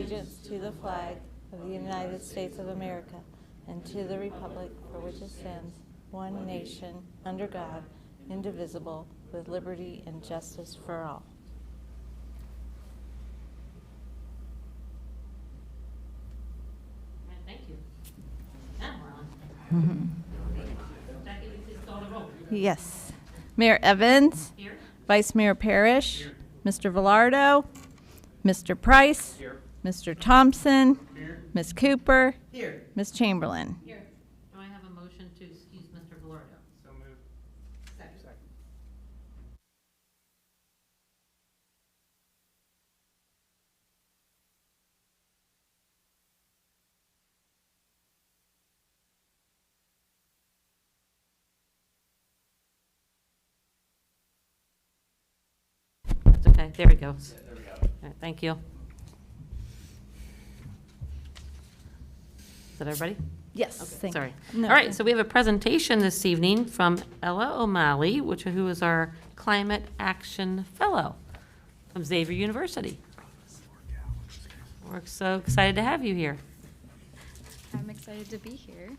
allegiance to the flag of the United States of America and to the republic for which it stands, one nation, under God, indivisible, with liberty and justice for all. Thank you. Now we're on. Jackie, please call the roll. Yes. Mayor Evans. Here. Vice Mayor Parrish. Here. Mr. Velardo. Mr. Price. Here. Mr. Thompson. Here. Ms. Cooper. Here. Ms. Chamberlain. Here. Do I have a motion to excuse Mr. Velardo? So moved. Second. That's okay. There we go. Yeah, there we go. All right, thank you. Is that everybody? Yes. Okay, thank sorry. you. No, All right, thank so we have a presentation this evening from Ella O'Malley, who is our Climate Action Fellow from Xavier University. We're so excited to have you here. I'm excited to be here.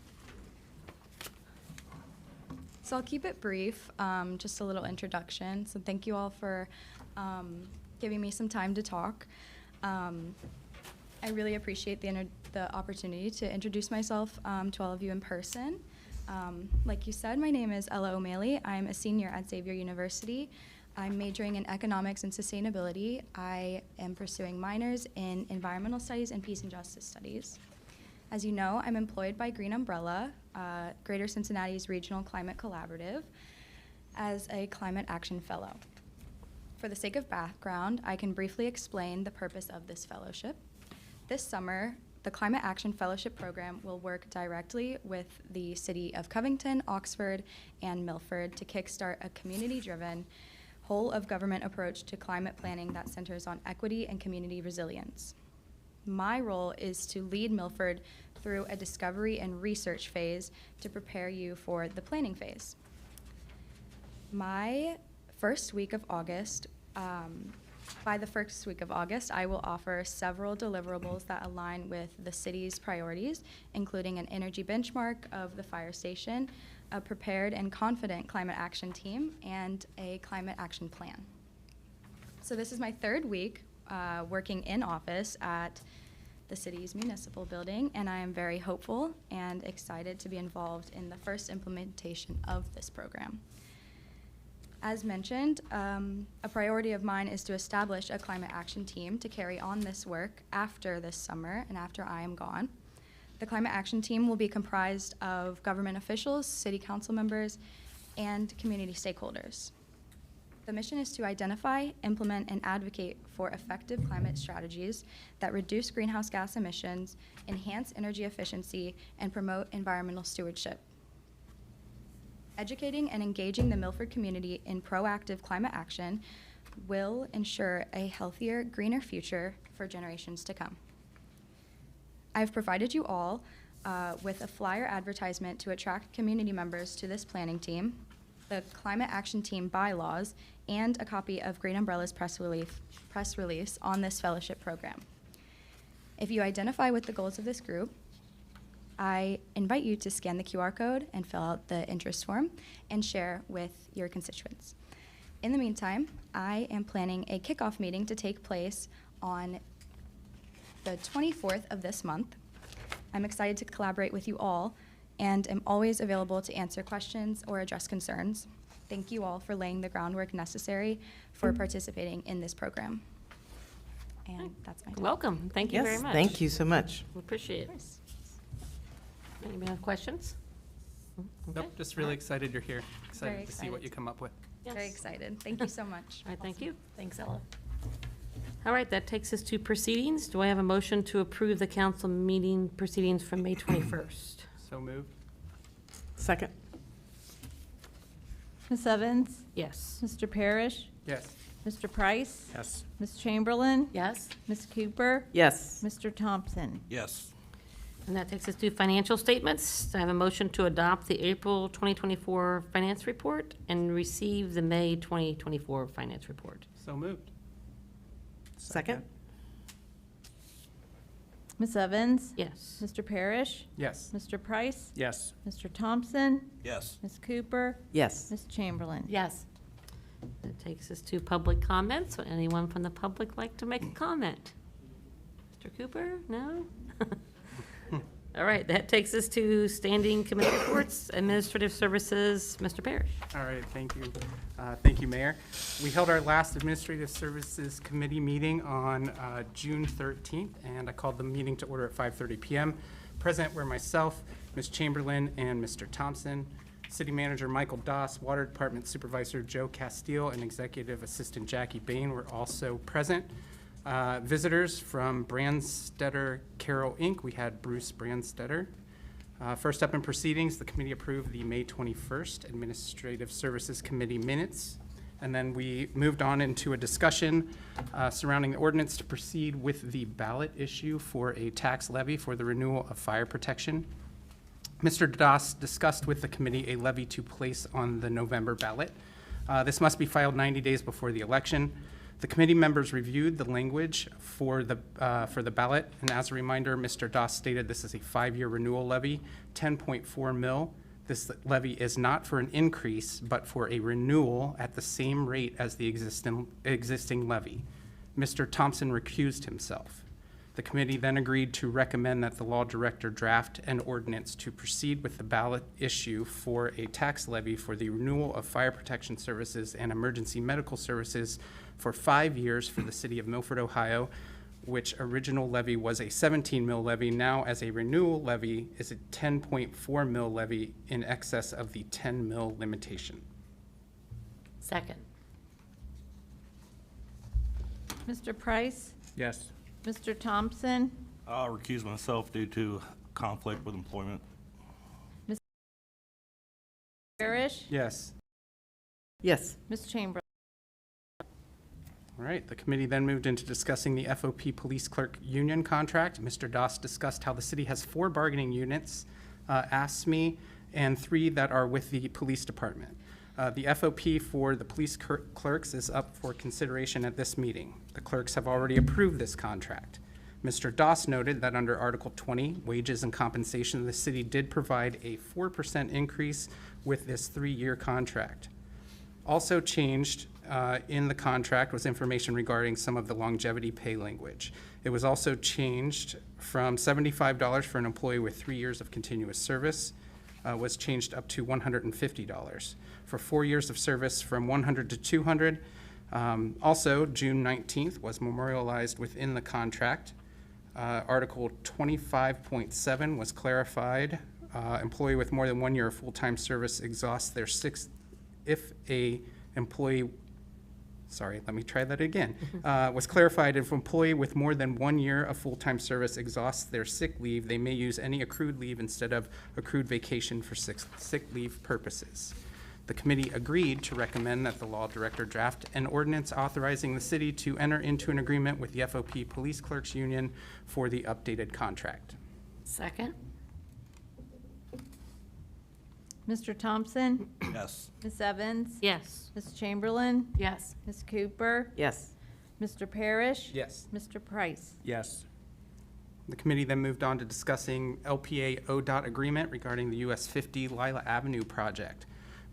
So I'll keep it brief, just a little introduction. So thank you all for giving me some time to talk. I really appreciate the opportunity to introduce myself to all of you in person. Like you said, my name is Ella O'Malley. I'm a senior at Xavier University. I'm majoring in economics and sustainability. I am pursuing minors in environmental studies and peace and justice studies. As you know, I'm employed by Green Umbrella, Greater Cincinnati's Regional Climate Collaborative, as a Climate Action Fellow. For the sake of background, I can briefly explain the purpose of this fellowship. This summer, the Climate Action Fellowship Program will work directly with the City of Covington, Oxford, and Milford to kickstart a community-driven, whole-of-government approach to climate planning that centers on equity and community resilience. My role is to lead Milford through a discovery and research phase to prepare you for the planning phase. By the first week of August, I will offer several deliverables that align with the city's priorities, including an energy benchmark of the fire station, a prepared and confident climate action team, and a climate action plan. So this is my third week working in office at the city's municipal building, and I am very hopeful and excited to be involved in the first implementation of this program. As mentioned, a priority of mine is to establish a climate action team to carry on this work after this summer and after I am gone. The climate action team will be comprised of government officials, city council members, and community stakeholders. The mission is to identify, implement, and advocate for effective climate strategies that reduce greenhouse gas emissions, enhance energy efficiency, and promote environmental stewardship. Educating and engaging the Milford community in proactive climate action will ensure a healthier, greener future for generations to come. I've provided you all with a flyer advertisement to attract community members to this planning team, the Climate Action Team bylaws, and a copy of Green Umbrella's press release on this fellowship program. If you identify with the goals of this group, I invite you to scan the QR code and fill out the interest form and share with your constituents. In the meantime, I am planning a kickoff meeting to take place on the 24th of this month. I'm excited to collaborate with you all and am always available to answer questions or address concerns. Thank you all for laying the groundwork necessary for participating in this program. And that's my talk. Welcome. Thank you very Yes, much. thank you so much. We appreciate it. Anybody have questions? Okay. Nope, just really excited you're here. Excited Very to see what excited. you come up with. Yes. Very excited. Thank you so much. All right, thank you. Thanks, Ella. All right, that takes us to proceedings. Do I have a motion to approve the council meeting proceedings from May 21st? So moved. Second? Ms. Evans? Yes. Mr. Parrish? Yes. Mr. Price? Yes. Ms. Chamberlain? Yes. Ms. Cooper? Yes. Mr. Thompson? Yes. And that takes us to financial statements. I have a motion to adopt the April 2024 finance report and receive the May 2024 finance report. So moved. Second? Ms. Evans? Yes. Mr. Parrish? Yes. Mr. Price? Yes. Mr. Thompson? Yes. Ms. Cooper? Yes. Ms. Chamberlain? Yes. That takes us to public comments. Would anyone from the public like to make a comment? Mr. Cooper? No? All right, that takes us to standing committee reports, administrative services, Mr. Parrish. All right, thank you. Thank you, Mayor. We held our last Administrative Services Committee meeting on June 13th, and I called the meeting to order at 5:30 p.m. Present were myself, Ms. Chamberlain, and Mr. Thompson. City Manager Michael Doss, Water Department Supervisor Joe Castile, and Executive Assistant Jackie Bain were also present. Visitors from Brandstetter Carroll Inc., we had Bruce Brandstetter. First up in proceedings, the committee approved the May 21st Administrative Services Committee minutes. And then we moved on into a discussion surrounding the ordinance to proceed with the ballot issue for a tax levy for the renewal of fire protection. Mr. Doss discussed with the committee a levy to place on the November ballot. This must be filed 90 days before the election. The committee members reviewed the language for the ballot, and as a reminder, Mr. Doss stated this is a 5-year renewal levy, 10.4 mil. This levy is not for an increase, but for a renewal at the same rate as the existing levy. Mr. Thompson recused himself. The committee then agreed to recommend that the law director draft an ordinance to proceed with the ballot issue for a tax levy for the renewal of fire protection services and emergency medical services for 5 years for the city of Milford, Ohio, which original levy was a 17 mil levy. Now, as a renewal levy, is a 10.4 mil levy in excess of the 10 mil limitation. Second. Mr. Price? Yes. Mr. Thompson? I'll recuse myself due to conflict with employment. Parrish? Yes. Yes. Ms. Chamberlain? All right, the committee then moved into discussing the FOP Police Clerk Union contract. Mr. Doss discussed how the city has 4 bargaining units, ASME, and 3 that are with the police department. The FOP for the police clerks is up for consideration at this meeting. The clerks have already approved this contract. Mr. Doss noted that under Article 20, wages and compensation, the city did provide a 4% increase with this 3-year contract. Also changed in the contract was information regarding some of the longevity pay language. It was also changed from $75 for an employee with 3 years of continuous service, was changed up to $150. For 4 years of service, from $100 to $200. Also, June 19th was memorialized within the contract. Article 25.7 was clarified. Employee with more than 1 year of full-time service exhausts their was clarified. If employee with more than 1 year of full-time service exhausts their sick leave, they may use any accrued leave instead of accrued vacation for sick leave purposes. The committee agreed to recommend that the law director draft an ordinance authorizing the city to enter into an agreement with the FOP Police Clerks Union for the updated contract. Second. Mr. Thompson? Yes. Ms. Evans? Yes. Ms. Chamberlain? Yes. Ms. Cooper? Yes. Mr. Parrish? Yes. Mr. Price? Yes. The committee then moved on to discussing LPA ODOT agreement regarding the US 50 Lila Avenue project.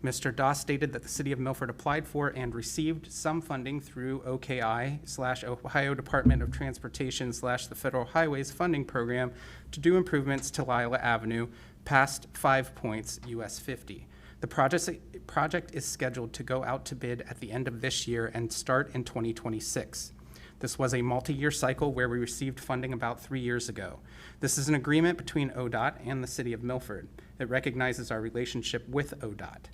Mr. Doss stated that the city of Milford applied for and received some funding through OKI/Ohio Department of Transportation/the Federal Highways Funding Program to do improvements to Lila Avenue past 5 points US 50. The project is scheduled to go out to bid at the end of this year and start in 2026. This was a multi-year cycle where we received funding about 3 years ago. This is an agreement between ODOT and the city of Milford. It recognizes our relationship with ODOT.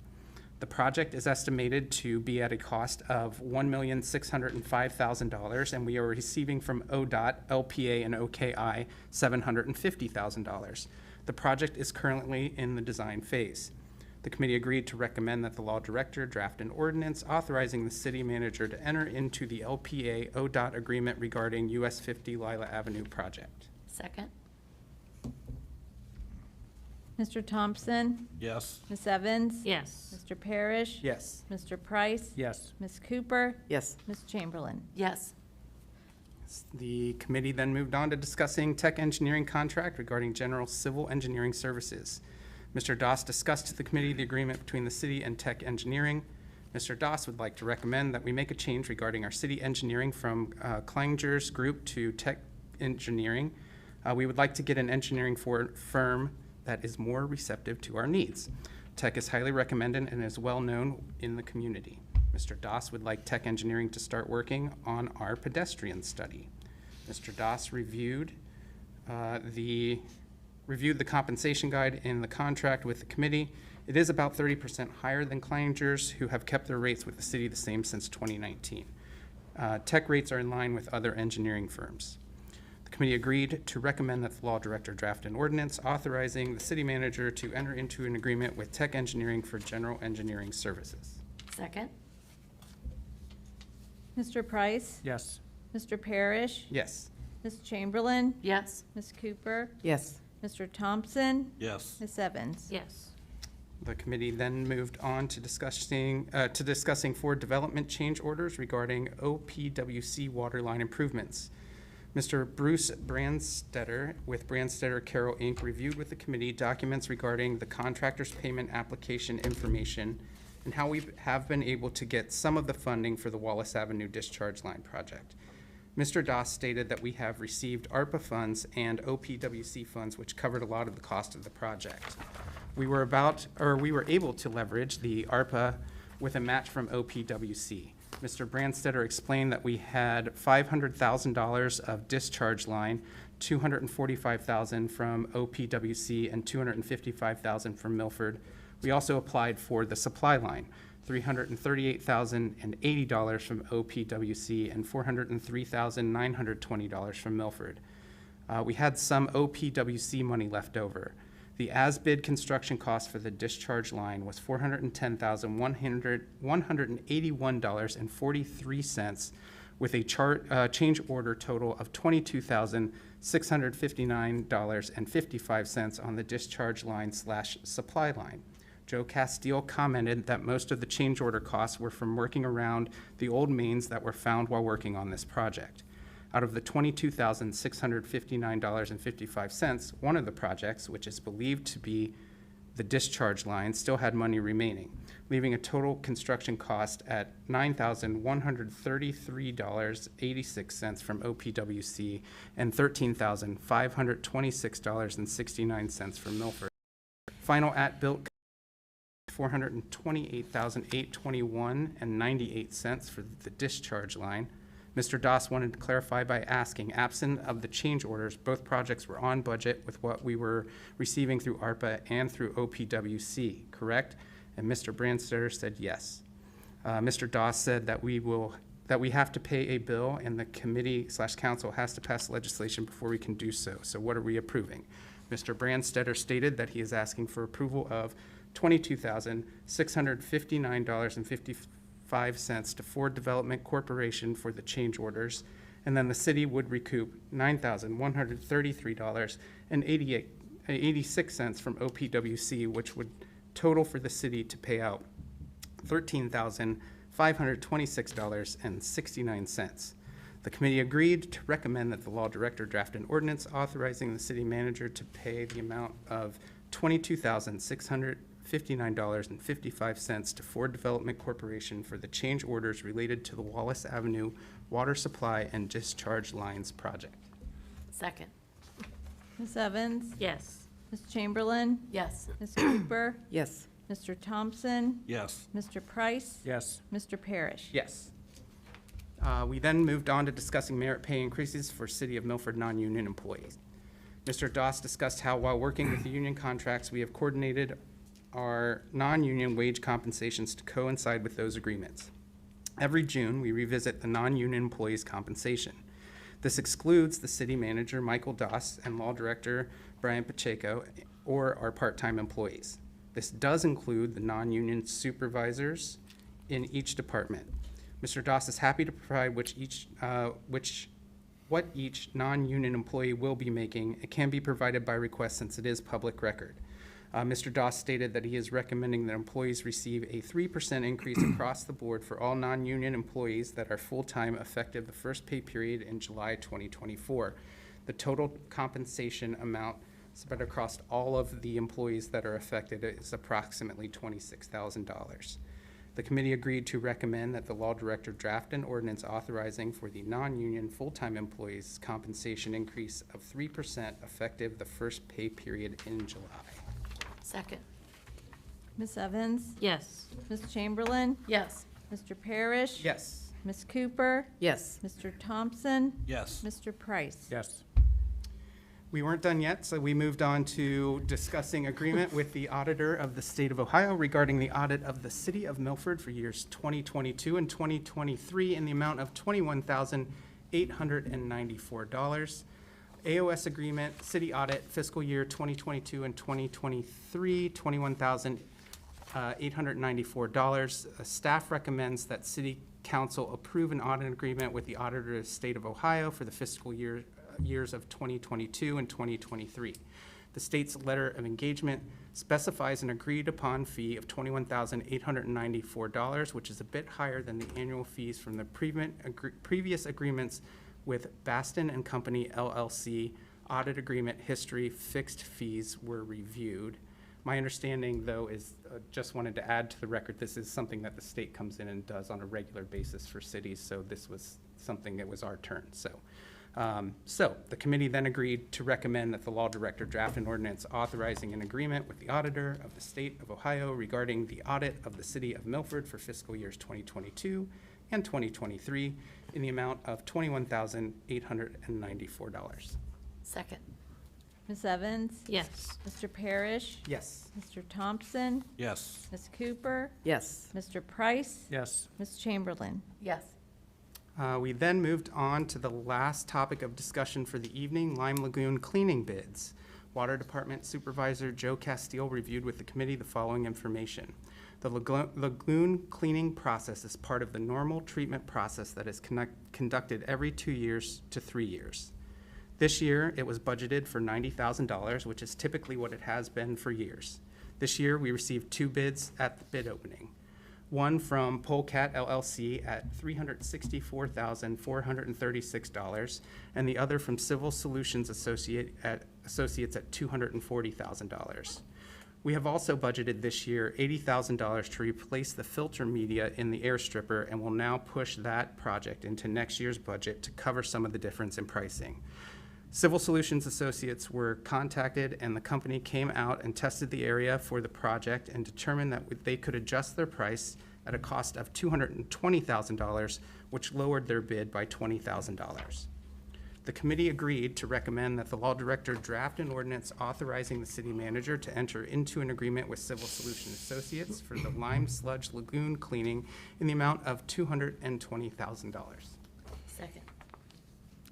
The project is estimated to be at a cost of $1,605,000, and we are receiving from ODOT, LPA, and OKI $750,000. The project is currently in the design phase. The committee agreed to recommend that the law director draft an ordinance authorizing the city manager to enter into the LPA ODOT agreement regarding US 50 Lila Avenue project. Second. Mr. Thompson? Yes. Ms. Evans? Yes. Mr. Parrish? Yes. Mr. Price? Yes. Ms. Cooper? Yes. Ms. Chamberlain? Yes. The committee then moved on to discussing tech engineering contract regarding general civil engineering services. Mr. Doss discussed to the committee the agreement between the city and tech engineering. Mr. Doss would like to recommend that we make a change regarding our city engineering from Klinger's group to tech engineering. We would like to get an engineering firm that is more receptive to our needs. Tech is highly recommended and is well known in the community. Mr. Doss would like tech engineering to start working on our pedestrian study. Mr. Doss reviewed the compensation guide in the contract with the committee. It is about 30% higher than Klinger's, who have kept their rates with the city the same since 2019. Tech rates are in line with other engineering firms. The committee agreed to recommend that the law director draft an ordinance authorizing the city manager to enter into an agreement with tech engineering for general engineering services. Second? Mr. Price? Yes. Mr. Parrish? Yes. Ms. Chamberlain? Yes. Ms. Cooper? Yes. Mr. Thompson? Yes. Ms. Evans? Yes. The committee then moved on to discussing four development change orders regarding OPWC water line improvements. Mr. Bruce Brandstetter with Brandstetter Carroll Inc. reviewed with the committee documents regarding the contractor's payment application information and how we have been able to get some of the funding for the Wallace Avenue discharge line project. Mr. Doss stated that we have received ARPA funds and OPWC funds, which covered a lot of the cost of the project. We were able to leverage the ARPA with a match from OPWC. Mr. Brandstetter explained that we had $500,000 of discharge line, $245,000 from OPWC, and $255,000 from Milford. We also applied for the supply line, $338,080 from OPWC and $403,920 from Milford. We had some OPWC money left over. The as-bid construction cost for the discharge line was $410,181.43 with a change order total of $22,659.55 on the discharge line / supply line. Joe Castile commented that most of the change order costs were from working around the old mains that were found while working on this project. Out of the $22,659.55, one of the projects, which is believed to be the discharge line, still had money remaining, leaving a total construction cost at $9,133.86 from OPWC and $13,526.69 from Milford. Final at-built $428,821.98 for the discharge line. Mr. Doss wanted to clarify by asking, absent of the change orders, both projects were on budget with what we were receiving through ARPA and through OPWC, correct? And Mr. Brandstetter said yes. Mr. Doss said that we have to pay a bill and the committee / council has to pass legislation before we can do so. So what are we approving? Mr. Brandstetter stated that he is asking for approval of $22,659.55 to Ford Development Corporation for the change orders, and then the city would recoup $9,133.86 from OPWC, which would total for the city to pay out $13,526.69. The committee agreed to recommend that the law director draft an ordinance authorizing the city manager to pay the amount of $22,659.55 to Ford Development Corporation for the change orders related to the Wallace Avenue water supply and discharge lines project. Second? Ms. Evans? Yes. Ms. Chamberlain? Yes. Ms. Cooper? Yes. Mr. Thompson? Yes. Mr. Price? Yes. Mr. Parrish? Yes. We then moved on to discussing merit pay increases for City of Milford non-union employees. Mr. Doss discussed how while working with the union contracts, we have coordinated our non-union wage compensations to coincide with those agreements. Every June, we revisit the non-union employees' compensation. This excludes the city manager, Michael Doss, and law director, Brian Pacheco, or our part-time employees. This does include the non-union supervisors in each department. Mr. Doss is happy to provide what each non-union employee will be making. It can be provided by request since it is public record. Mr. Doss stated that he is recommending that employees receive a 3% increase across the board for all non-union employees that are full-time effective the first pay period in July 2024. The total compensation amount spread across all of the employees that are affected is approximately $26,000. The committee agreed to recommend that the law director draft an ordinance authorizing for the non-union full-time employees compensation increase of 3% effective the first pay period in July. Second. Ms. Evans? Yes. Ms. Chamberlain? Yes. Mr. Parrish? Yes. Ms. Cooper? Yes. Mr. Thompson? Yes. Mr. Price? Yes. We weren't done yet, so we moved on to discussing agreement with the auditor of the state of Ohio regarding the audit of the city of Milford for years 2022 and 2023 in the amount of $21,894. AOS agreement, city audit, fiscal year 2022 and 2023, $21,894. Staff recommends that city council approve an audit agreement with the auditor of the state of Ohio for the fiscal years of 2022 and 2023. The state's letter of engagement specifies an agreed-upon fee of $21,894, which is a bit higher than the annual fees from the previous agreements with Baston and Company LLC. Audit agreement history, fixed fees were reviewed. My understanding, though, is just wanted to add to the record, this is something that the state comes in and does on a regular basis for cities, so this was something that was our turn. So the committee then agreed to recommend that the law director draft an ordinance authorizing an agreement with the auditor of the state of Ohio regarding the audit of the city of Milford for fiscal years 2022 and 2023 in the amount of $21,894. Second. Ms. Evans? Yes. Mr. Parrish? Yes. Mr. Thompson? Yes. Ms. Cooper? Yes. Mr. Price? Yes. Ms. Chamberlain? Yes. We then moved on to the last topic of discussion for the evening, Lime Lagoon cleaning bids. Water Department Supervisor Joe Castile reviewed with the committee the following information. The lagoon cleaning process is part of the normal treatment process that is conducted every 2 years to 3 years. This year, it was budgeted for $90,000, which is typically what it has been for years. This year, we received 2 bids at the bid opening. One from Polecat LLC at $364,436, and the other from Civil Solutions Associates at $240,000. We have also budgeted this year $80,000 to replace the filter media in the air stripper, and will now push that project into next year's budget to cover some of the difference in pricing. Civil Solutions Associates were contacted, and the company came out and tested the area for the project and determined that they could adjust their price at a cost of $220,000, which lowered their bid by $20,000. The committee agreed to recommend that the law director draft an ordinance authorizing the city manager to enter into an agreement with Civil Solutions Associates for the lime sludge lagoon cleaning in the amount of $220,000. Second.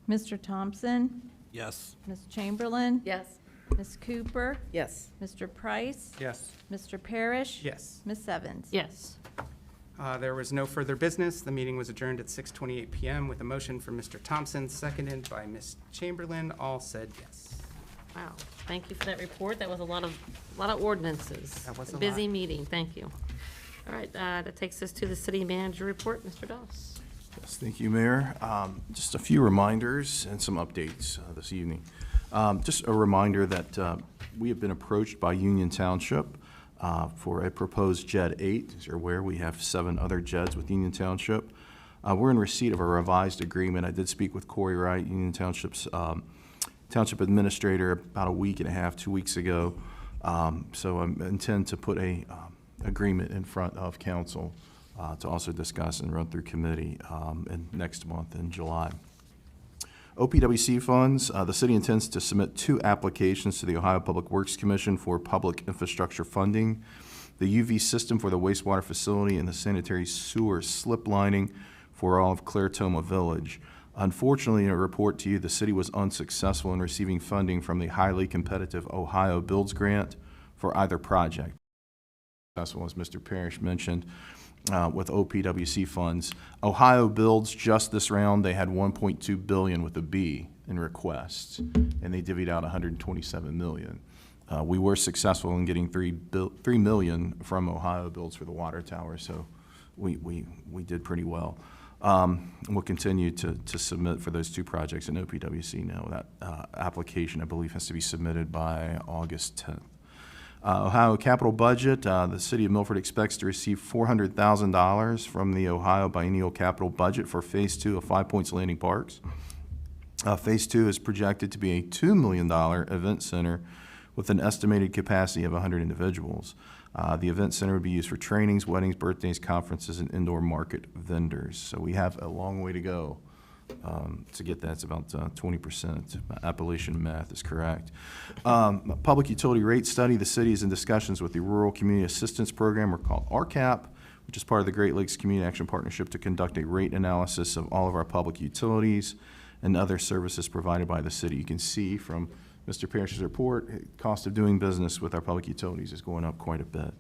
Mr. Thompson? Yes. Ms. Chamberlain? Yes. Ms. Cooper? Yes. Mr. Price? Yes. Mr. Parrish? Yes. Ms. Evans? Yes. There was no further business. The meeting was adjourned at 6:28 p.m. with a motion from Mr. Thompson, seconded by Ms. Chamberlain. All said yes. Wow. Thank you for that report. That was a lot of ordinances. That was a Busy lot. meeting. Thank you. All right, that takes us to the city manager report. Mr. Doss. Yes, thank you, Mayor. Just a few reminders and some updates this evening. Just a reminder that we have been approached by Union Township for a proposed JED 8. As you're aware, we have 7 other JEDs with Union Township. We're in receipt of a revised agreement. I did speak with Corey Wright, Union Township's township administrator, about a week and a half, 2 weeks ago. So I intend to put a agreement in front of council to also discuss and run through committee next month in July. OPWC funds, the city intends to submit 2 applications to the Ohio Public Works Commission for public infrastructure funding. The UV system for the wastewater facility and the sanitary sewer slip lining for all of Claretoma Village. Unfortunately, in a report to you, the city was unsuccessful in receiving funding from the highly competitive Ohio Builds Grant for either project. As Mr. Parrish mentioned, with OPWC funds. Ohio Builds, just this round, they had $1.2 billion with a B in requests, and they divvied out $127 million. We were successful in getting $3 million from Ohio Builds for the water tower, so we did pretty well. We'll continue to submit for those two projects in OPWC now. That application, I believe, has to be submitted by August 10th. Ohio capital budget, the city of Milford expects to receive $400,000 from the Ohio biennial capital budget for Phase 2 of 5 Points Landing Parks. Phase 2 is projected to be a $2 million event center with an estimated capacity of 100 individuals. The event center would be used for trainings, weddings, birthdays, conferences, and indoor market vendors. So we have a long way to go to get that. It's about 20%. Appalachian math is correct. Public utility rate study. The city is in discussions with the Rural Community Assistance Program, or called RCAP, which is part of the Great Lakes Community Action Partnership, to conduct a rate analysis of all of our public utilities and other services provided by the city. You can see from Mr. Parrish's report, cost of doing business with our public utilities is going up quite a bit.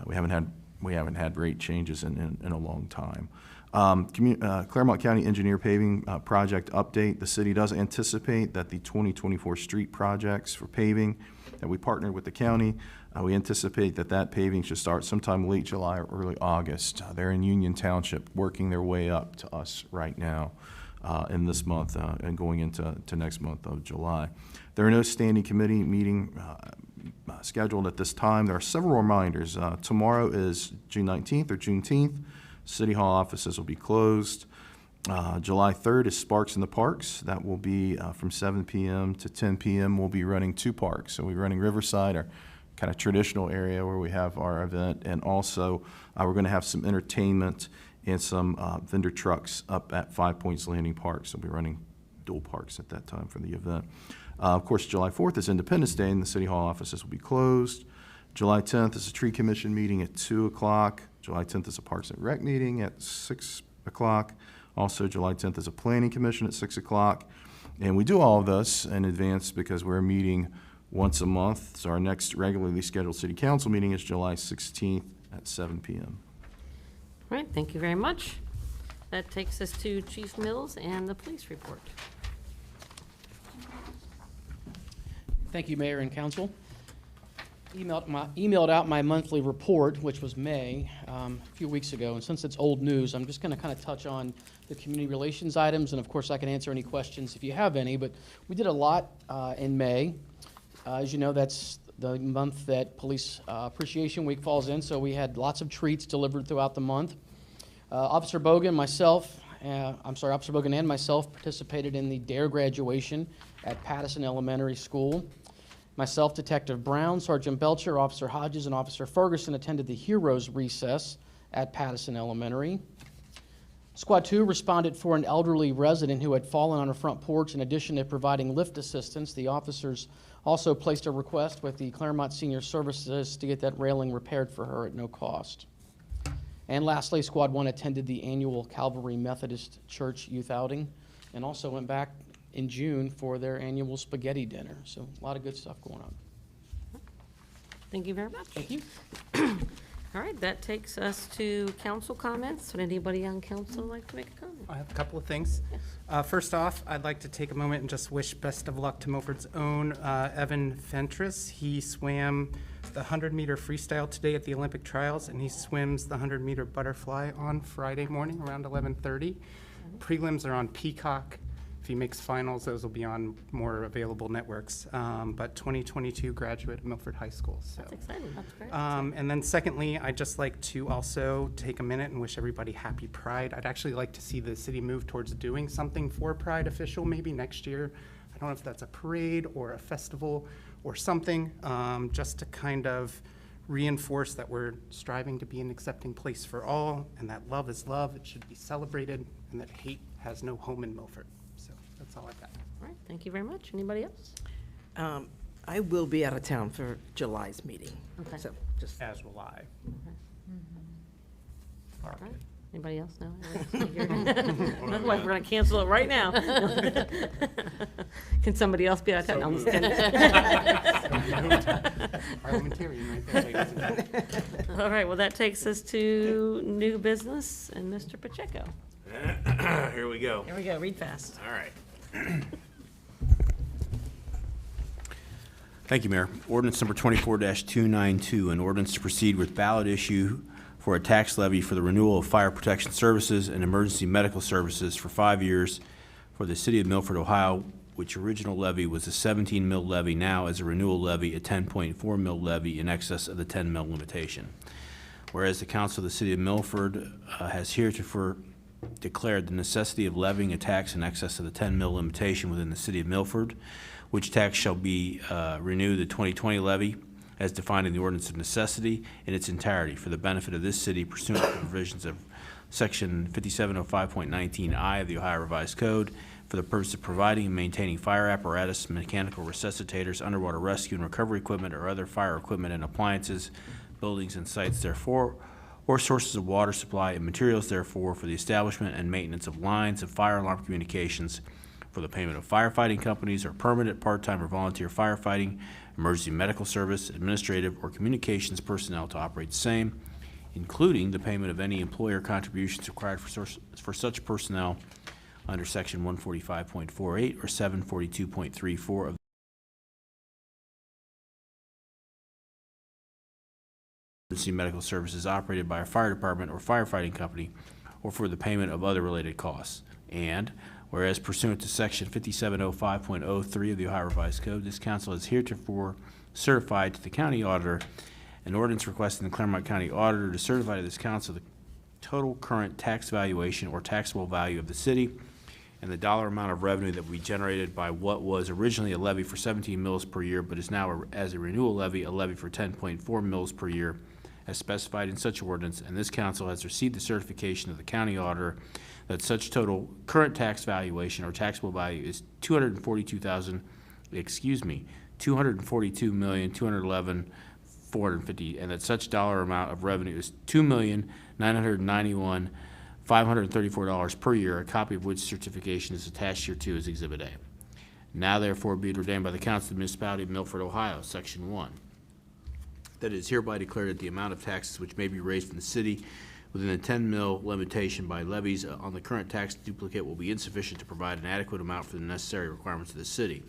We haven't had rate changes in a long time. Claremont County Engineer Paving Project update. The city does anticipate that the 2024 street projects for paving that we partnered with the county, we anticipate that paving should start sometime late July or early August. They're in Union Township, working their way up to us right now in this month and going into next month of July. There are no standing committee meeting scheduled at this time. There are several reminders. Tomorrow is June 19th or Juneteenth. City Hall offices will be closed. July 3rd is Sparks in the Parks. That will be from 7 p.m. to 10 p.m. We'll be running two parks. So we're running Riverside, our kind of traditional area where we have our event, and also we're going to have some entertainment and some vendor trucks up at 5 Points Landing Park. So we'll be running dual parks at that time for the event. Of course, July 4th is Independence Day, and the City Hall offices will be closed. July 10th is a Tree Commission meeting at 2 o'clock. July 10th is a Parks and Rec meeting at 6 o'clock. Also, July 10th is a Planning Commission at 6 o'clock. And we do all of this in advance because we're meeting once a month. So our next regularly scheduled City Council meeting is July 16th at 7 p.m. All right, thank you very much. That takes us to Chief Mills and the police report. Thank you, Mayor and Council. Emailed out my monthly report, which was May, a few weeks ago, and since it's old news, I'm just going to kind of touch on the community relations items, and of course I can answer any questions if you have any, but we did a lot in May. As you know, that's the month that Police Appreciation Week falls in, so we had lots of treats delivered throughout the month. Officer Bogan and myself participated in the DARE graduation at Pattison Elementary School. Myself, Detective Brown, Sergeant Belcher, Officer Hodges, and Officer Ferguson attended the Heroes Recess at Pattison Elementary. Squad 2 responded for an elderly resident who had fallen on her front porch. In addition to providing lift assistance, the officers also placed a request with the Claremont Senior Services to get that railing repaired for her at no cost. And lastly, Squad 1 attended the annual Calvary Methodist Church youth outing and also went back in June for their annual spaghetti dinner. So a lot of good stuff going on. Thank you very much. Thank you. All right, that takes us to council comments. Would anybody on council like to make a comment? I have a couple of things. First off, I'd like to take a moment and just wish best of luck to Milford's own Evan Fentress. He swam the 100-meter freestyle today at the Olympic trials, and he swims the 100-meter butterfly on Friday morning around 11:30. Prelims are on Peacock. If he makes finals, those will be on more available networks. But 2022 graduate of Milford High School. So. That's exciting. That's great. And then secondly, I'd just like to also take a minute and wish everybody happy Pride. I'd actually like to see the city move towards doing something for Pride official maybe next year. I don't know if that's a parade or a festival or something, just to kind of reinforce that we're striving to be an accepting place for all, and that love is love, it should be celebrated, and that hate has no home in Milford. So that's all I've got. All right, thank you very much. Anybody else? I will be out of town for July's meeting. Okay. So just As will I. All All right. right. Anybody else? No? Otherwise, we're going to cancel it right now. Can somebody else be out of town? I'm just kidding. Parliamentarian right there, ladies and gentlemen. All right, well, that takes us to new business and Mr. Pacheco. Here we go. Here we go, read fast. All right. Thank you, Mayor. Ordinance number 24-292, an ordinance to proceed with ballot issue for a tax levy for the renewal of fire protection services and emergency medical services for 5 years for the city of Milford, Ohio, which original levy was a 17 mil levy, now as a renewal levy, a 10.4 mil levy in excess of the 10 mil limitation. Whereas the council of the city of Milford has heretofore declared the necessity of levying a tax in excess of the 10 mil limitation within the city of Milford, which tax shall be renewed the 2020 levy as defined in the ordinance of necessity in its entirety for the benefit of this city pursuant to the provisions of section 5705.19I of the Ohio Revised Code for the purpose of providing and maintaining fire apparatus, mechanical resuscitators, underwater rescue and recovery equipment, or other fire equipment and appliances, buildings and sites therefore, or sources of water supply and materials therefore, for the establishment and maintenance of lines of fire alarm communications, for the payment of firefighting companies or permanent, part-time, or volunteer firefighting, emergency medical service, administrative, or communications personnel to operate the same, including the payment of any employer contributions required for such personnel under section 145.48 or 742.34 of emergency medical services operated by a fire department or firefighting company, or for the payment of other related costs. And whereas pursuant to section 5705.03 of the Ohio Revised Code, this council has heretofore certified to the county auditor an ordinance requesting the Claremont County Auditor to certify to this council the total current tax valuation or taxable value of the city and the dollar amount of revenue that will be generated by what was originally a levy for 17 mils per year, but is now as a renewal levy, a levy for 10.4 mils per year, as specified in such ordinance. And this council has received the certification of the county auditor that such total current tax valuation or taxable value is $242,211,450, and that such dollar amount of revenue is $2,991,534 per year, a copy of which certification is attached hereto as Exhibit A. Now therefore be it ordained by the Council of the Municipality of Milford, Ohio, Section 1, that it is hereby declared that the amount of taxes which may be raised from the city within the 10 mil limitation by levies on the current tax duplicate will be insufficient to provide an adequate amount for the necessary requirements of the city.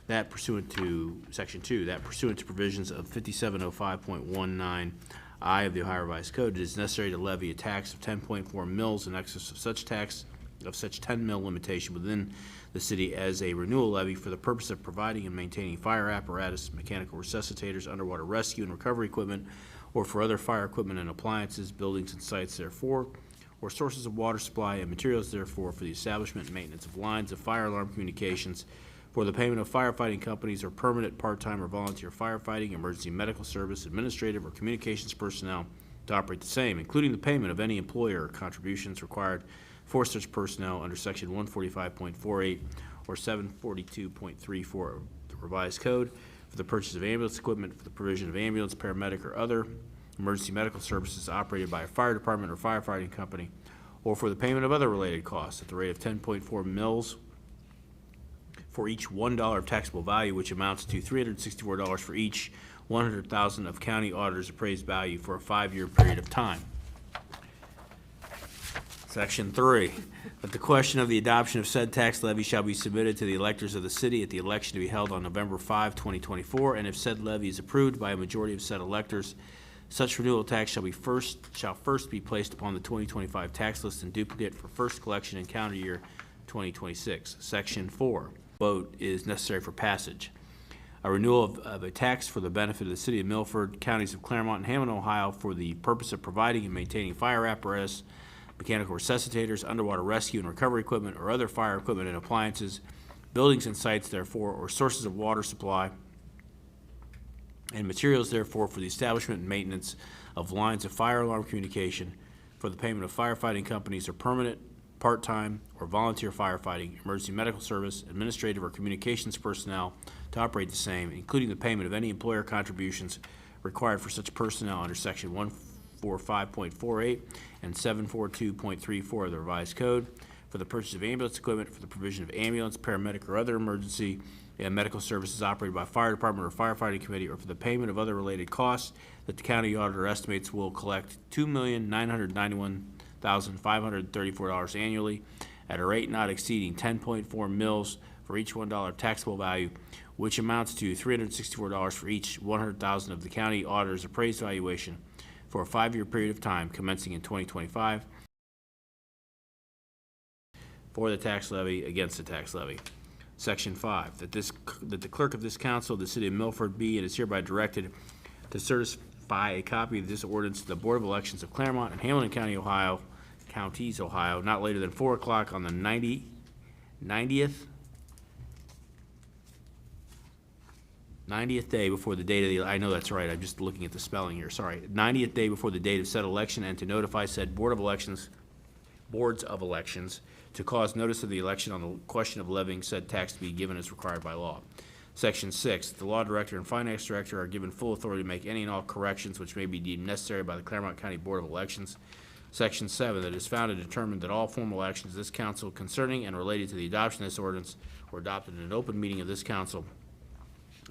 That pursuant to Section 2, that pursuant to provisions of 5705.19I of the Ohio Revised Code, it is necessary to levy a tax of 10.4 mils in excess of such tax of such 10 mil limitation within the city as a renewal levy for the purpose of providing and maintaining fire apparatus, mechanical resuscitators, underwater rescue and recovery equipment, or for other fire equipment and appliances, buildings and sites therefore, or sources of water supply and materials therefore, for the establishment and maintenance of lines of fire alarm communications, for the payment of firefighting companies or permanent, part-time, or volunteer firefighting, emergency medical service, administrative, or communications personnel to operate the same, including the payment of any employer contributions required for such personnel under section 145.48 or 742.34 of the revised code, for the purchase of ambulance equipment, for the provision of ambulance, paramedic, or other emergency medical services operated by a fire department or firefighting company, or for the payment of other related costs at the rate of 10.4 mils for each $1 of taxable value, which amounts to $364 for each $100,000 of county auditor's appraised value for a 5-year period of time. Section 3, that the question of the adoption of said tax levy shall be submitted to the electors of the city at the election to be held on November 5, 2024, and if said levy is approved by a majority of said electors, such renewal tax shall first be placed upon the 2025 tax list in duplicate for first collection in calendar year 2026. Section 4, vote is necessary for passage. A renewal of a tax for the benefit of the city of Milford, counties of Claremont and Hammond, Ohio, for the purpose of providing and maintaining fire apparatus, mechanical resuscitators, underwater rescue and recovery equipment, or other fire equipment and appliances, buildings and sites therefore, or sources of water supply and materials therefore, for the establishment and maintenance of lines of fire alarm communication, for the payment of firefighting companies or permanent, part-time, or volunteer firefighting, emergency medical service, administrative, or communications personnel to operate the same, including the payment of any employer contributions required for such personnel under section 145.48 and 742.34 of the revised code, for the purchase of ambulance equipment, for the provision of ambulance, paramedic, or other emergency and medical services operated by fire department or firefighting committee, or for the payment of other related costs that the county auditor estimates will collect $2,991,534 annually at a rate not exceeding 10.4 mils for each $1 taxable value, which amounts to $364 for each $100,000 of the county auditor's appraised valuation for a 5-year period of time commencing in 2025 for the tax levy against the tax levy. Section 5, that the clerk of this council of the city of Milford be and is hereby directed to certify a copy of this ordinance to the Board of Elections of Claremont and Hamilton County, Ohio, counties, Ohio, not later than 4 o'clock on the 90th day before the date of the, I know that's right, I'm just looking at the spelling here, sorry. 90th day before the date of said election, and to notify said boards of elections to cause notice of the election on the question of levying said tax to be given as required by law. Section 6, the law director and finance director are given full authority to make any and all corrections which may be deemed necessary by the Claremont County Board of Elections. Section 7, that it is found and determined that all formal actions of this council concerning and related to the adoption of this ordinance were adopted in an open meeting of this council,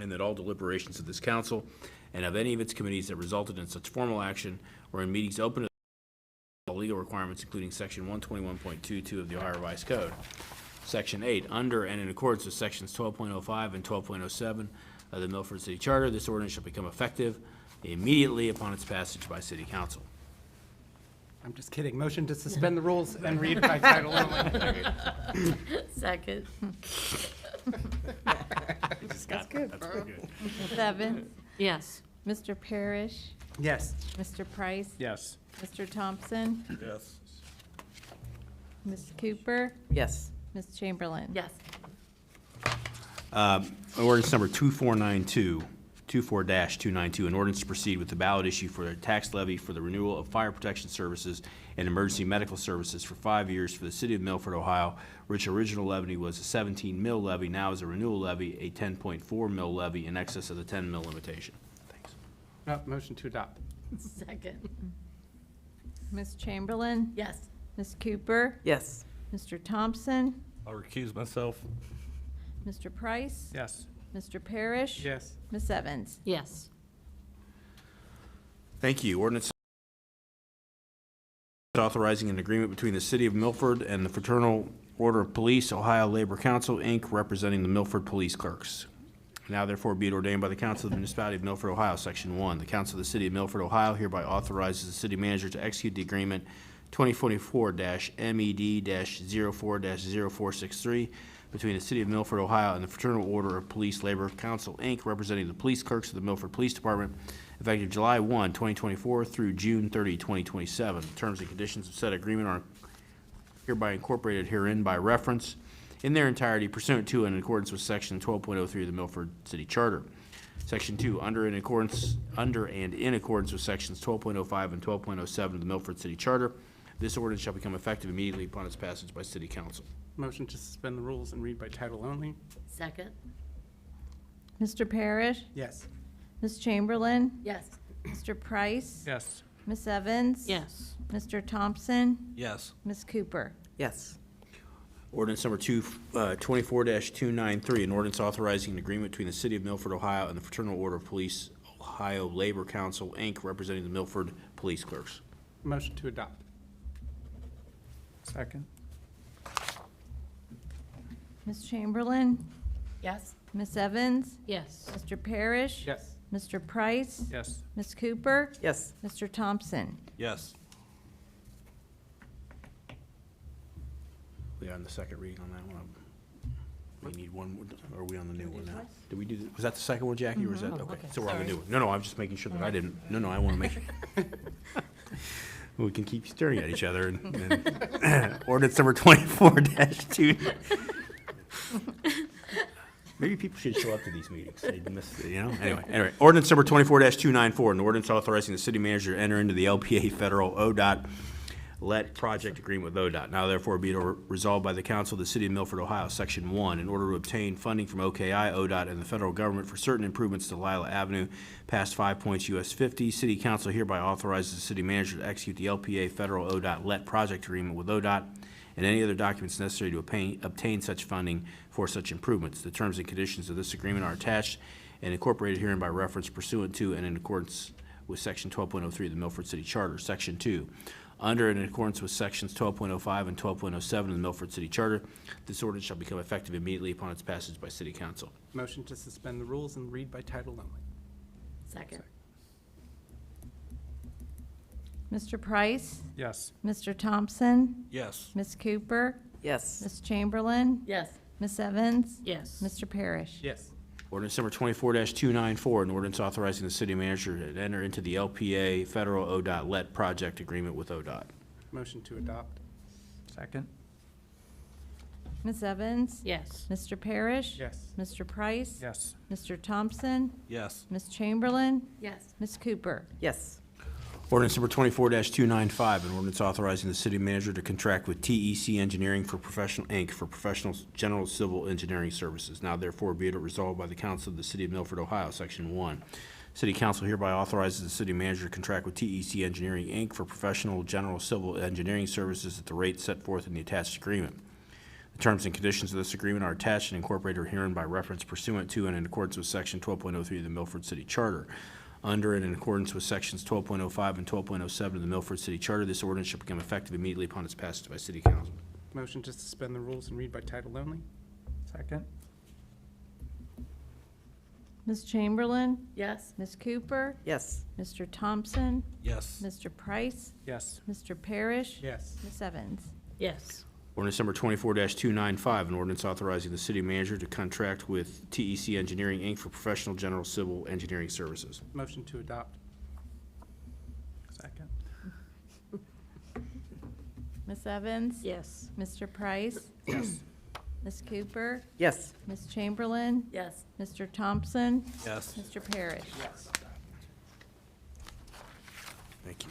and that all deliberations of this council and of any of its committees that resulted in such formal action were in meetings open to all legal requirements, including Section 121.22 of the Ohio Revised Code. Section 8, under and in accordance with Sections 12.05 and 12.07 of the Milford City Charter, this ordinance shall become effective immediately upon its passage by City Council. I'm just kidding. Motion to suspend the rules and read by title only. Second. That's good. That's pretty good. Ms. Evans? Yes. Mr. Parrish? Yes. Mr. Price? Yes. Mr. Thompson? Yes. Ms. Cooper? Yes. Ms. Chamberlain? Yes. Ordinance number 24-292, an ordinance to proceed with the ballot issue for a tax levy for the renewal of fire protection services and emergency medical services for 5 years for the city of Milford, Ohio, which original levy was a 17 mil levy, now is a renewal levy, a 10.4 mil levy in excess of the 10 mil limitation. Thanks. Motion to adopt. Second. Ms. Chamberlain? Yes. Ms. Cooper? Yes. Mr. Thompson? I'll recuse myself. Mr. Price? Yes. Mr. Parrish? Yes. Ms. Evans? Yes. Thank you. Ordinance authorizing an agreement between the City of Milford and the Fraternal Order of Police, Ohio Labor Council, Inc., representing the Milford Police Clerks. Now therefore be it ordained by the Council of the Municipality of Milford, Ohio, Section 1. The Council of the City of Milford, Ohio hereby authorizes the city manager to execute the agreement 2024-MED-04-0463 between the City of Milford, Ohio, and the Fraternal Order of Police Labor Council, Inc., representing the police clerks of the Milford Police Department, effective July 1, 2024 through June 30, 2027. Terms and conditions of said agreement are hereby incorporated herein by reference in their entirety pursuant to and in accordance with Section 12.03 of the Milford City Charter. Section 2, under and in accordance with Sections 12.05 and 12.07 of the Milford City Charter, this ordinance shall become effective immediately upon its passage by City Council. Motion to suspend the rules and read by title only. Second. Mr. Parrish? Yes. Ms. Chamberlain? Yes. Mr. Price? Yes. Ms. Evans? Yes. Mr. Thompson? Yes. Ms. Cooper? Yes. Ordinance number 24-293, an ordinance authorizing an agreement between the City of Milford, Ohio, and the Fraternal Order of Police, Ohio Labor Council, Inc., representing the Milford Police Clerks. Motion to adopt. Second. Ms. Chamberlain? Yes. Ms. Evans? Yes. Mr. Parrish? Yes. Mr. Price? Yes. Ms. Cooper? Yes. Mr. Thompson? Yes. We are on the second reading on that one. We need one, or are we on the new one now? Did we do, was that the second one, Jackie, or was that, okay, so we're on the new one. No, I'm just making sure that I didn't, no, I want to make sure. We can keep staring at each other and ordinance number 24-2. Maybe people should show up to these meetings. They'd miss, Anyway, ordinance number 24-294, an ordinance authorizing the city manager to enter into the LPA Federal ODOT let project agreement with ODOT. Now therefore be it resolved by the Council of the City of Milford, Ohio, Section 1, in order to obtain funding from OKI, ODOT, and the federal government for certain improvements to Lila Avenue past 5 points US 50, City Council hereby authorizes the city manager to execute the LPA Federal ODOT let project agreement with ODOT and any other documents necessary to obtain such funding for such improvements. The terms and conditions of this agreement are attached and incorporated herein by reference pursuant to and in accordance with Section 12.03 of the Milford City Charter. Section 2, under and in accordance with sections 12.05 and 12.07 of the Milford City Charter. This ordinance shall become effective immediately upon its passage by City Council. Motion to suspend the rules and read by title only. Second. Mr. Price? Yes. Mr. Thompson? Yes. Ms. Cooper? Yes. Ms. Chamberlain? Yes. Ms. Evans? Yes. Mr. Parrish? Yes. Ordinance number 24-294, an ordinance authorizing the city manager to enter into the LPA Federal ODOT LET project agreement with ODOT. Motion to adopt. Second. Ms. Evans? Yes. Mr. Parrish? Yes. Mr. Price? Yes. Mr. Thompson? Yes. Ms. Chamberlain? Yes. Ms. Cooper? Yes. Ordinance number 24-295, an ordinance authorizing the city manager to contract with TEC Engineering for Professional, Inc. for professional general civil engineering services. Now therefore be it resolved by the Council of the City of Milford, Ohio, Section 1. City Council hereby authorizes the city manager to contract with TEC Engineering, Inc. for professional general civil engineering services at the rate set forth in the attached agreement. The terms and conditions of this agreement are attached and incorporated herein by reference pursuant to and in accordance with Section 12.03 of the Milford City Charter. Under and in accordance with sections 12.05 and 12.07 of the Milford City Charter, this ordinance shall become effective immediately upon its passage by City Council. Motion to suspend the rules and read by title only. Second. Ms. Chamberlain? Yes. Ms. Cooper? Yes. Mr. Thompson? Yes. Mr. Price? Yes. Mr. Parrish? Yes. Ms. Evans? Yes. Ordinance number 24-295, an ordinance authorizing the city manager to contract with TEC Engineering, Inc. for professional general civil engineering services. Motion to adopt. Second. Ms. Evans? Yes. Mr. Price? Yes. Ms. Cooper? Yes. Ms. Chamberlain? Yes. Mr. Thompson? Yes. Mr. Parrish? Yes. Thank you.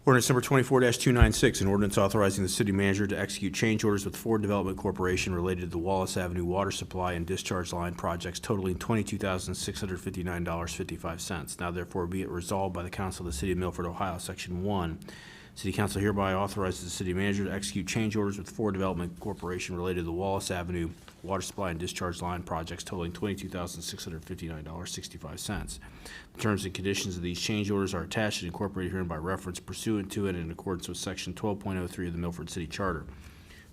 Ordinance number 24-296, an ordinance authorizing the city manager to execute change orders with Ford Development Corporation related to the Wallace Avenue water supply and discharge line projects totaling $22,659.55. Now therefore be it resolved by the Council of the City of Milford, Ohio, Section 1. City Council hereby authorizes the city manager to execute change orders with Ford Development Corporation related to the Wallace Avenue water supply and discharge line projects totaling $22,659.65. The terms and conditions of these change orders are attached and incorporated herein by reference pursuant to and in accordance with Section 12.03 of the Milford City Charter.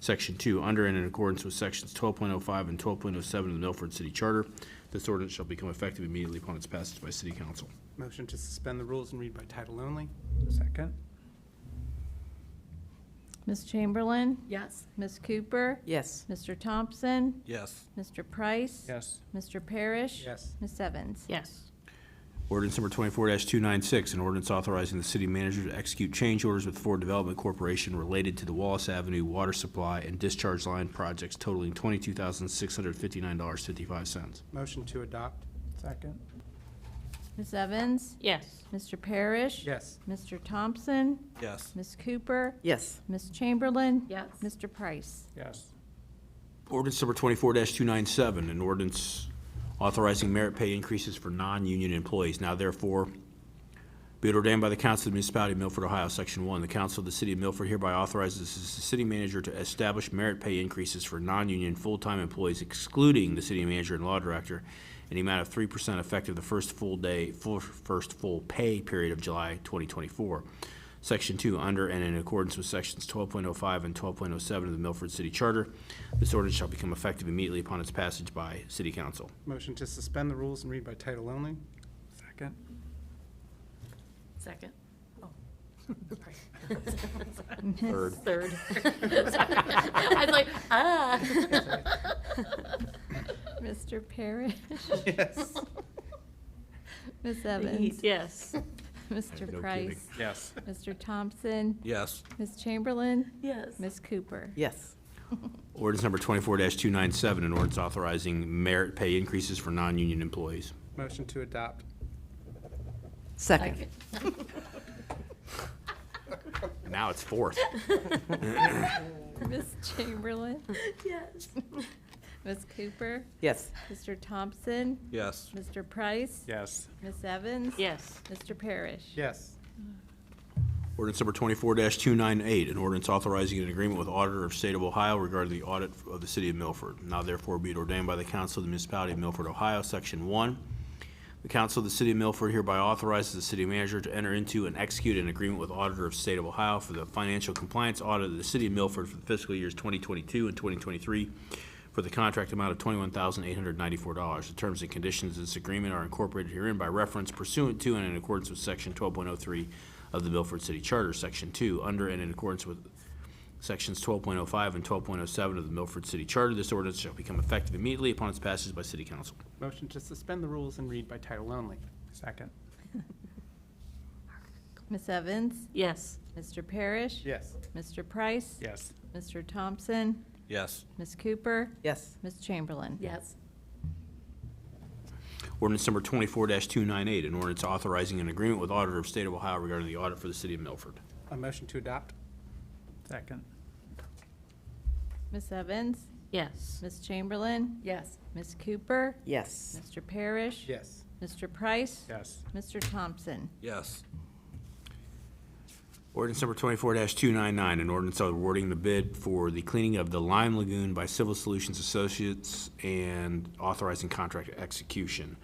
Section 2, under and in accordance with Sections 12.05 and 12.07 of the Milford City Charter, this ordinance shall become effective immediately upon its passage by City Council. Motion to suspend the rules and read by title only. Second. Ms. Chamberlain? Yes. Ms. Cooper? Yes. Mr. Thompson? Yes. Mr. Price? Yes. Mr. Parrish? Yes. Ms. Evans? Yes. Ordinance number 24-296, an ordinance authorizing the city manager to execute change orders with Ford Development Corporation related to the Wallace Avenue water supply and discharge line projects totaling $22,659.55. Motion to adopt. Second. Ms. Evans? Yes. Mr. Parrish? Yes. Mr. Thompson? Yes. Ms. Cooper? Yes. Ms. Chamberlain? Yes. Mr. Price? Yes. Ordinance number 24-297, an ordinance authorizing merit pay increases for non-union employees. Now therefore, be it ordained by the Council of the Municipality of Milford, Ohio, Section 1, the Council of the City of Milford hereby authorizes the city manager to establish merit pay increases for non-union full-time employees, excluding the city manager and law director, in the amount of 3% effective the first full pay period of July 2024. Section 2, under and in accordance with Sections 12.05 and 12.07 of the Milford City Charter, this ordinance shall become effective immediately upon its passage by City Council. Motion to suspend the rules and read by title only. Second. Second. Oh. Third. Third. I was like, ah. Mr. Parrish? Yes. Ms. Evans? Yes. Mr. No Price? kidding. Yes. Mr. Thompson? Yes. Ms. Chamberlain? Yes. Ms. Cooper? Yes. Ordinance number 24-297, an ordinance authorizing merit pay increases for non-union employees. Motion to adopt. Second. And now it's fourth. Ms. Chamberlain? Yes. Ms. Cooper? Yes. Mr. Thompson? Yes. Mr. Price? Yes. Ms. Evans? Yes. Mr. Parrish? Yes. Ordinance number 24-298, an ordinance authorizing an agreement with Auditor of State of Ohio regarding the audit of the City of Milford. Now therefore be it ordained by the Council of the Municipality of Milford, Ohio, Section 1. The Council of the City of Milford hereby authorizes the city manager to enter into and execute an agreement with Auditor of the State of Ohio for the financial compliance audit of the City of Milford for the fiscal years 2022 and 2023 for the contract amount of $21,894. The terms and conditions of this agreement are incorporated herein by reference pursuant to and in accordance with Section 12.03 of the Milford City Charter. Section 2, under and in accordance with Sections 12.05 and 12.07 of the Milford City Charter, this ordinance shall become effective immediately upon its passage by City Council. Motion to suspend the rules and read by title only. Second. Ms. Evans? Yes. Mr. Parrish? Yes. Mr. Price? Yes. Mr. Thompson? Yes. Ms. Cooper? Yes. Ms. Chamberlain? Yes. Ordinance number 24-298, an ordinance authorizing an agreement with Auditor of State of Ohio regarding the audit for the City of Milford. A motion to adopt. Second. Ms. Evans? Yes. Ms. Chamberlain? Yes. Ms. Cooper? Yes. Mr. Parrish? Yes. Mr. Price? Yes. Mr. Thompson? Yes. Ordinance number 24-299, an ordinance awarding the bid for the cleaning of the Lime Lagoon by Civil Solutions Associates and authorizing contract execution.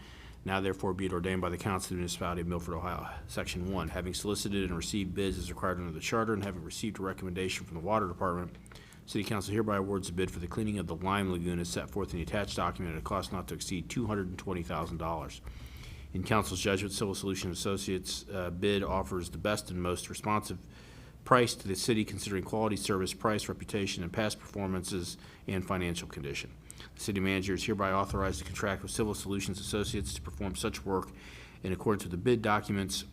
Now therefore be it ordained by the Council of the Municipality of Milford, Ohio. Section 1, having solicited and received bids as required under the Charter and having received a recommendation from the Water Department, City Council hereby awards the bid for the cleaning of the Lime Lagoon as set forth in the attached document at a cost not to exceed $220,000. In Council's judgment, Civil Solutions Associates bid offers the best and most responsive price to the city considering quality, service, price, reputation, and past performances and financial condition. The city manager is hereby authorized to contract with Civil Solutions Associates to perform such work in accordance with the bid documents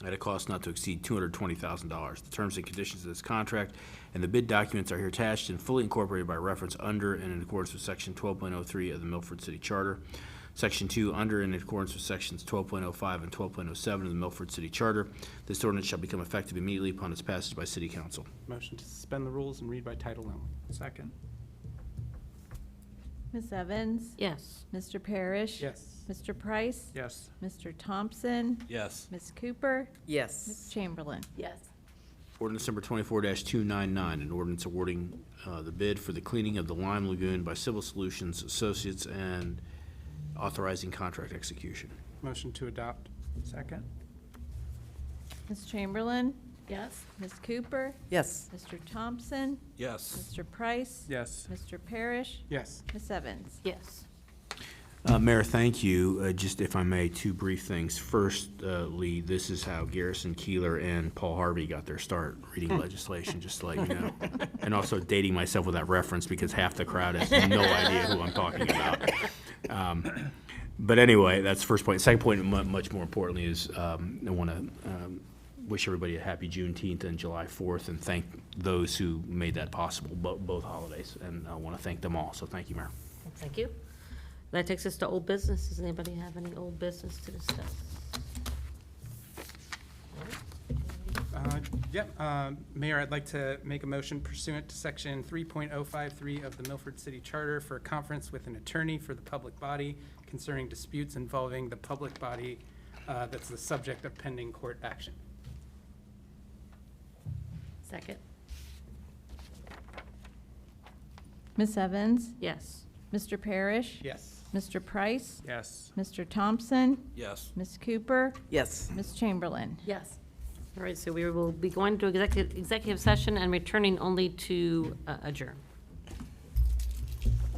at a cost not to exceed $220,000. The terms and conditions of this contract and the bid documents are here attached and fully incorporated by reference under and in accordance with Section 12.03 of the Milford City Charter. Section 2, under and in accordance with Sections 12.05 and 12.07 of the Milford City Charter. This ordinance shall become effective immediately upon its passage by City Council. Motion to suspend the rules and read by title only. Second. Ms. Evans? Yes. Mr. Parrish? Yes. Mr. Price? Yes. Mr. Thompson? Yes. Ms. Cooper? Yes. Ms. Chamberlain? Yes. Ordinance number 24-299, an ordinance awarding the bid for the cleaning of the Lime Lagoon by Civil Solutions Associates and authorizing contract execution. Motion to adopt. Second. Ms. Chamberlain? Yes. Ms. Cooper? Yes. Mr. Thompson? Yes. Mr. Price? Yes. Mr. Parrish? Yes. Ms. Evans? Yes. Mayor, thank you. Just if I may, two brief things. First, Lee, this is how Garrison Keeler and Paul Harvey got their start reading legislation, just to let you know. And also dating myself with that reference because half the crowd has no idea who I'm talking about. But anyway, that's the first point. Second point, much more importantly, is I want to wish everybody a happy Juneteenth and July 4th and thank those who made that possible, both holidays. And I want to thank them all. So thank you, Mayor. Thank you. That takes us to old business. Does anybody have any old business to discuss? Mayor, I'd like to make a motion pursuant to Section 3.053 of the Milford City Charter for a conference with an attorney for the public body concerning disputes involving the public body that's the subject of pending court action. Second. Ms. Evans? Yes. Mr. Parrish? Yes. Mr. Price? Yes. Mr. Thompson? Yes. Ms. Cooper? Yes. Ms. Chamberlain? Yes. All right, so we will be going to executive session and returning only to adjourn.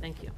Thank you.